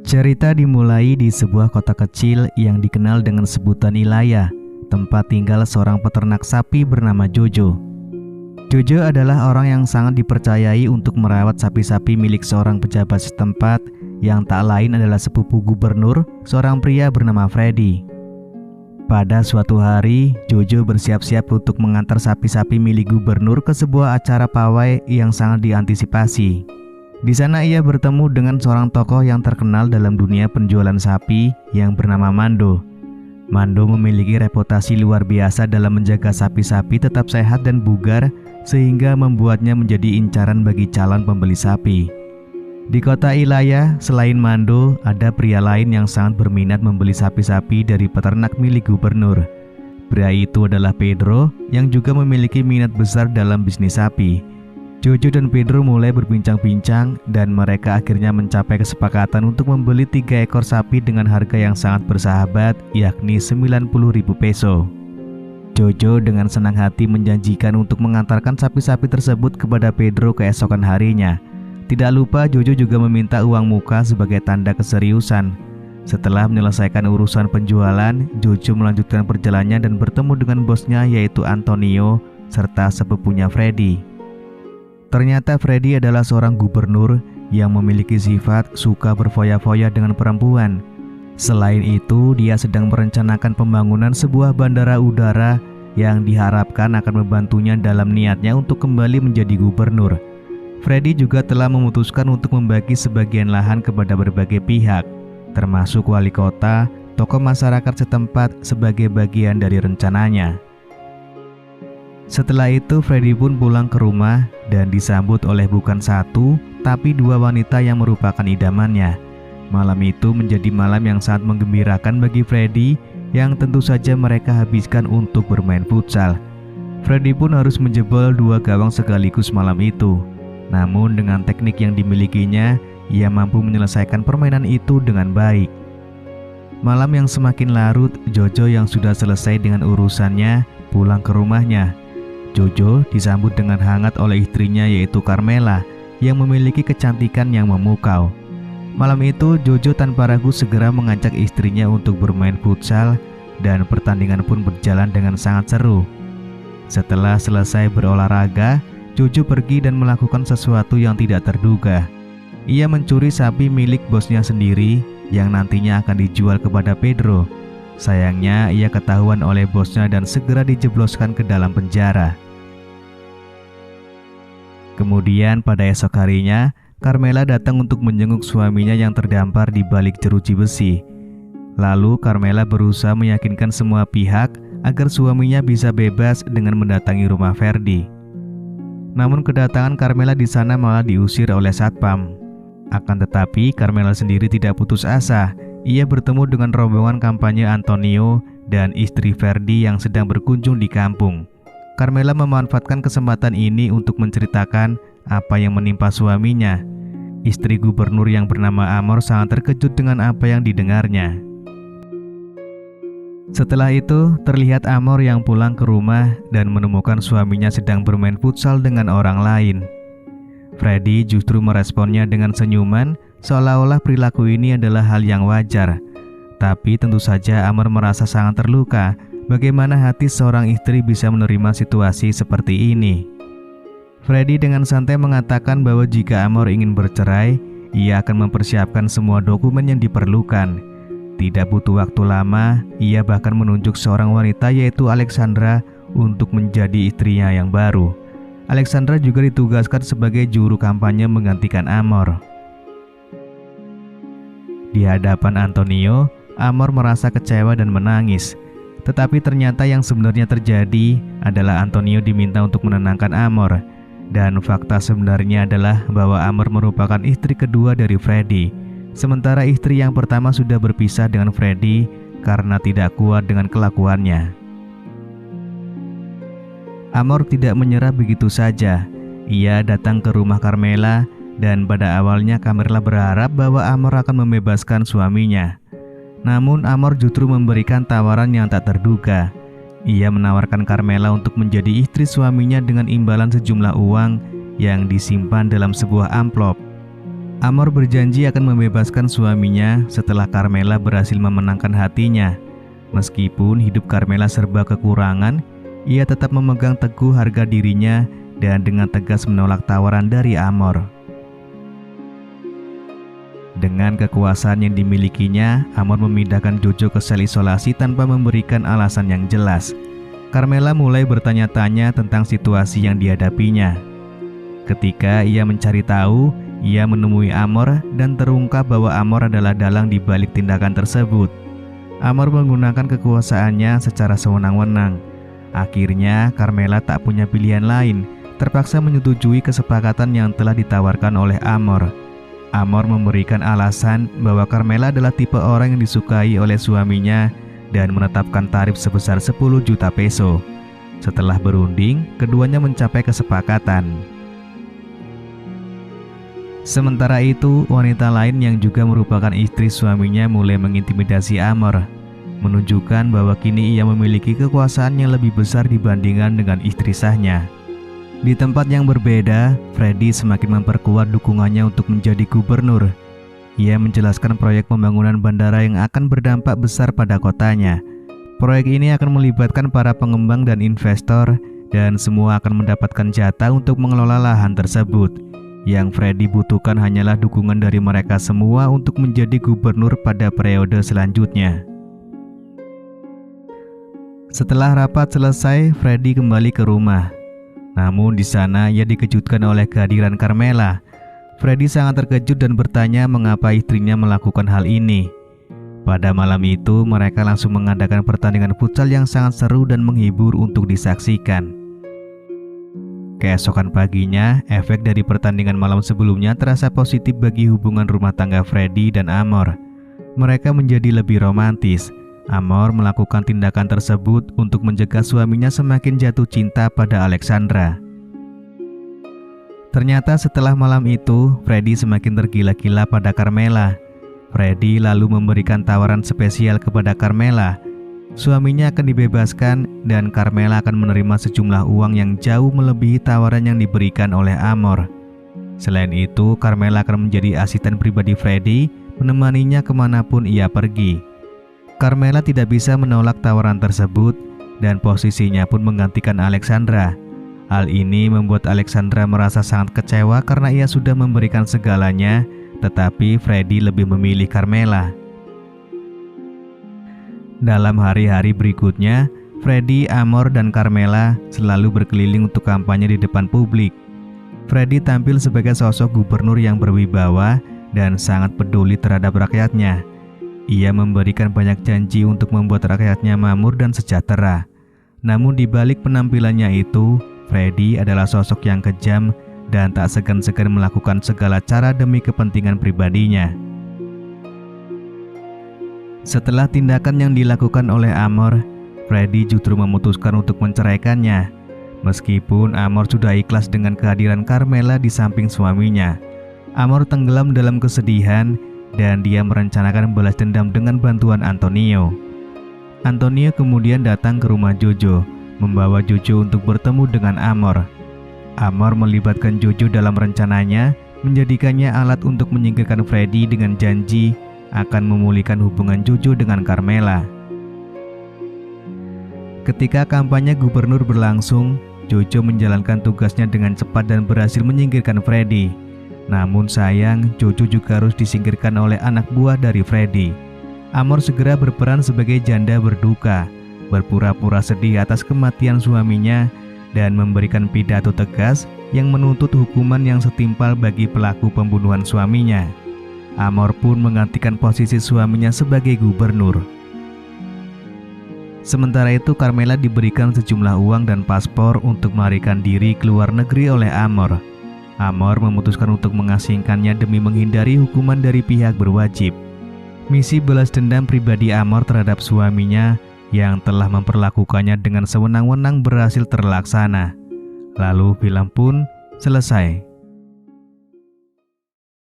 Cerita dimulai di sebuah kota kecil yang dikenal dengan sebutan Ilaya, tempat tinggal seorang peternak sapi bernama Jojo. Jojo adalah orang yang sangat dipercayai untuk merawat sapi-sapi milik seorang pejabat setempat yang tak lain adalah sepupu gubernur, seorang pria bernama Freddy. Pada suatu hari, Jojo bersiap-siap untuk mengantar sapi-sapi milik gubernur ke sebuah acara pawai yang sangat diantisipasi. Di sana ia bertemu dengan seorang tokoh yang terkenal dalam dunia penjualan sapi yang bernama Mando. Mando memiliki reputasi luar biasa dalam menjaga sapi-sapi tetap sehat dan bugar sehingga membuatnya menjadi incaran bagi calon pembeli sapi. Di kota Ilaya, selain Mando, ada pria lain yang sangat berminat membeli sapi-sapi dari peternak milik gubernur. Pria itu adalah Pedro yang juga memiliki minat besar dalam bisnis sapi. Jojo dan Pedro mulai berbincang-bincang dan mereka akhirnya mencapai kesepakatan untuk membeli 3 ekor sapi dengan harga yang sangat bersahabat, yakni 90.000 peso. Jojo dengan senang hati menjanjikan untuk mengantarkan sapi-sapi tersebut kepada Pedro keesokan harinya. Tidak lupa Jojo juga meminta uang muka sebagai tanda keseriusan. Setelah menyelesaikan urusan penjualan, Jojo melanjutkan perjalanannya dan bertemu dengan bosnya yaitu Antonio serta sepupunya Freddy. Ternyata Freddy adalah seorang gubernur yang memiliki sifat suka berfoya-foya dengan perempuan. Selain itu, dia sedang merencanakan pembangunan sebuah bandara udara yang diharapkan akan membantunya dalam niatnya untuk kembali menjadi gubernur. Freddy juga telah memutuskan untuk membagi sebagian lahan kepada berbagai pihak, termasuk wali kota, tokoh masyarakat setempat sebagai bagian dari rencananya. Setelah itu Freddy pun pulang ke rumah dan disambut oleh bukan satu, tapi 2 wanita yang merupakan idamannya. Malam itu menjadi malam yang sangat menggembirakan bagi Freddy yang tentu saja mereka habiskan untuk bermain futsal. Freddy pun harus menjebol 2 gawang sekaligus malam itu. Namun dengan teknik yang dimilikinya, ia mampu menyelesaikan permainan itu dengan baik. Malam yang semakin larut, Jojo yang sudah selesai dengan urusannya pulang ke rumahnya. Jojo disambut dengan hangat oleh istrinya yaitu Carmela yang memiliki kecantikan yang memukau. Malam itu Jojo tanpa ragu segera mengajak istrinya untuk bermain futsal dan pertandingan pun berjalan dengan sangat seru. Setelah selesai berolahraga, Jojo pergi dan melakukan sesuatu yang tidak terduga. Ia mencuri sapi milik bosnya sendiri yang nantinya akan dijual kepada Pedro. Sayangnya ia ketahuan oleh bosnya dan segera dijebloskan ke dalam penjara. Kemudian pada esok harinya, Carmela datang untuk menjenguk suaminya yang terdampar di balik jeruji besi. Lalu Carmela berusaha meyakinkan semua pihak agar suaminya bisa bebas dengan mendatangi rumah Freddy. Namun kedatangan Carmela di sana malah diusir oleh satpam. Akan tetapi Carmela sendiri tidak putus asa. Ia bertemu dengan rombongan kampanye Antonio dan istri Freddy yang sedang berkunjung di kampung. Carmela memanfaatkan kesempatan ini untuk menceritakan apa yang menimpa suaminya. Istri gubernur yang bernama Amor sangat terkejut dengan apa yang didengarnya. Setelah itu, terlihat Amor yang pulang ke rumah dan menemukan suaminya sedang bermain futsal dengan orang lain. Freddy justru meresponnya dengan senyuman, seolah-olah perilaku ini adalah hal yang wajar. Tapi tentu saja Amor merasa sangat terluka. Bagaimana hati seorang istri bisa menerima situasi seperti ini? Freddy dengan santai mengatakan bahwa jika Amor ingin bercerai, ia akan mempersiapkan semua dokumen yang diperlukan. Tidak butuh waktu lama, ia bahkan menunjuk seorang wanita yaitu Alexandra untuk menjadi istrinya yang baru. Alexandra juga ditugaskan sebagai juru kampanye menggantikan Amor. Di hadapan Antonio, Amor merasa kecewa dan menangis. Tetapi ternyata yang sebenarnya terjadi adalah Antonio diminta untuk menenangkan Amor. Dan fakta sebenarnya adalah bahwa Amor merupakan istri kedua dari Freddy. Sementara istri yang pertama sudah berpisah dengan Freddy karena tidak kuat dengan kelakuannya. Amor tidak menyerah begitu saja. Ia datang ke rumah Carmela dan pada awalnya Carmela berharap bahwa Amor akan membebaskan suaminya. Namun Amor justru memberikan tawaran yang tak terduga. Ia menawarkan Carmela untuk menjadi istri suaminya dengan imbalan sejumlah uang yang disimpan dalam sebuah amplop. Amor berjanji akan membebaskan suaminya setelah Carmela berhasil memenangkan hatinya. Meskipun hidup Carmela serba kekurangan, ia tetap memegang teguh harga dirinya dan dengan tegas menolak tawaran dari Amor. Dengan kekuasaan yang dimilikinya, Amor memindahkan Jojo ke sel isolasi tanpa memberikan alasan yang jelas. Carmela mulai bertanya-tanya tentang situasi yang dihadapinya. Ketika ia mencari tahu, ia menemui Amor dan terungkap bahwa Amor adalah dalang di balik tindakan tersebut. Amor menggunakan kekuasaannya secara sewenang-wenang. Akhirnya, Carmela tak punya pilihan lain, terpaksa menyetujui kesepakatan yang telah ditawarkan oleh Amor. Amor memberikan alasan bahwa Carmela adalah tipe orang yang disukai oleh suaminya dan menetapkan tarif sebesar 10 juta peso. Setelah berunding, keduanya mencapai kesepakatan. Sementara itu, wanita lain yang juga merupakan istri suaminya mulai mengintimidasi Amor, menunjukkan bahwa kini ia memiliki kekuasaan yang lebih besar dibandingkan dengan istri sahnya. Di tempat yang berbeda, Freddy semakin memperkuat dukungannya untuk menjadi gubernur. Ia menjelaskan proyek pembangunan bandara yang akan berdampak besar pada kotanya. Proyek ini akan melibatkan para pengembang dan investor, dan semua akan mendapatkan jatah untuk mengelola lahan tersebut. Yang Freddy butuhkan hanyalah dukungan dari mereka semua untuk menjadi gubernur pada periode selanjutnya. Setelah rapat selesai, Freddy kembali ke rumah. Namun di sana ia dikejutkan oleh kehadiran Carmela. Freddy sangat terkejut dan bertanya mengapa istrinya melakukan hal ini. Pada malam itu, mereka langsung mengadakan pertandingan futsal yang sangat seru dan menghibur untuk disaksikan. Keesokan paginya, efek dari pertandingan malam sebelumnya terasa positif bagi hubungan rumah tangga Freddy dan Amor. Mereka menjadi lebih romantis. Amor melakukan tindakan tersebut untuk mencegah suaminya semakin jatuh cinta pada Alexandra. Ternyata setelah malam itu, Freddy semakin tergila-gila pada Carmela. Freddy lalu memberikan tawaran spesial kepada Carmela. Suaminya akan dibebaskan dan Carmela akan menerima sejumlah uang yang jauh melebihi tawaran yang diberikan oleh Amor. Selain itu, Carmela akan menjadi asisten pribadi Freddy, menemaninya kemanapun ia pergi. Carmela tidak bisa menolak tawaran tersebut dan posisinya pun menggantikan Alexandra. Hal ini membuat Alexandra merasa sangat kecewa karena ia sudah memberikan segalanya, tetapi Freddy lebih memilih Carmela. Dalam hari-hari berikutnya, Freddy, Amor, dan Carmela selalu berkeliling untuk kampanye di depan publik. Freddy tampil sebagai sosok gubernur yang berwibawa dan sangat peduli terhadap rakyatnya. Ia memberikan banyak janji untuk membuat rakyatnya makmur dan sejahtera. Namun di balik penampilannya itu, Freddy adalah sosok yang kejam dan tak segan-segan melakukan segala cara demi kepentingan pribadinya. Setelah tindakan yang dilakukan oleh Amor, Freddy justru memutuskan untuk menceraikannya. Meskipun Amor sudah ikhlas dengan kehadiran Carmela di samping suaminya, Amor tenggelam dalam kesedihan dan dia merencanakan balas dendam dengan bantuan Antonio. Antonio kemudian datang ke rumah Jojo, membawa Jojo untuk bertemu dengan Amor. Amor melibatkan Jojo dalam rencananya, menjadikannya alat untuk menyingkirkan Freddy dengan janji akan memulihkan hubungan Jojo dengan Carmela. Ketika kampanye gubernur berlangsung, Jojo menjalankan tugasnya dengan cepat dan berhasil menyingkirkan Freddy. Namun sayang, Jojo juga harus disingkirkan oleh anak buah dari Freddy. Amor segera berperan sebagai janda berduka, berpura-pura sedih atas kematian suaminya, dan memberikan pidato tegas yang menuntut hukuman yang setimpal bagi pelaku pembunuhan suaminya. Amor pun menggantikan posisi suaminya sebagai gubernur. Sementara itu, Carmela diberikan sejumlah uang dan paspor untuk melarikan diri ke luar negeri oleh Amor. Amor memutuskan untuk mengasingkannya demi menghindari hukuman dari pihak berwajib. Misi balas dendam pribadi Amor terhadap suaminya yang telah memperlakukannya dengan sewenang-wenang berhasil terlaksana. Lalu film pun selesai.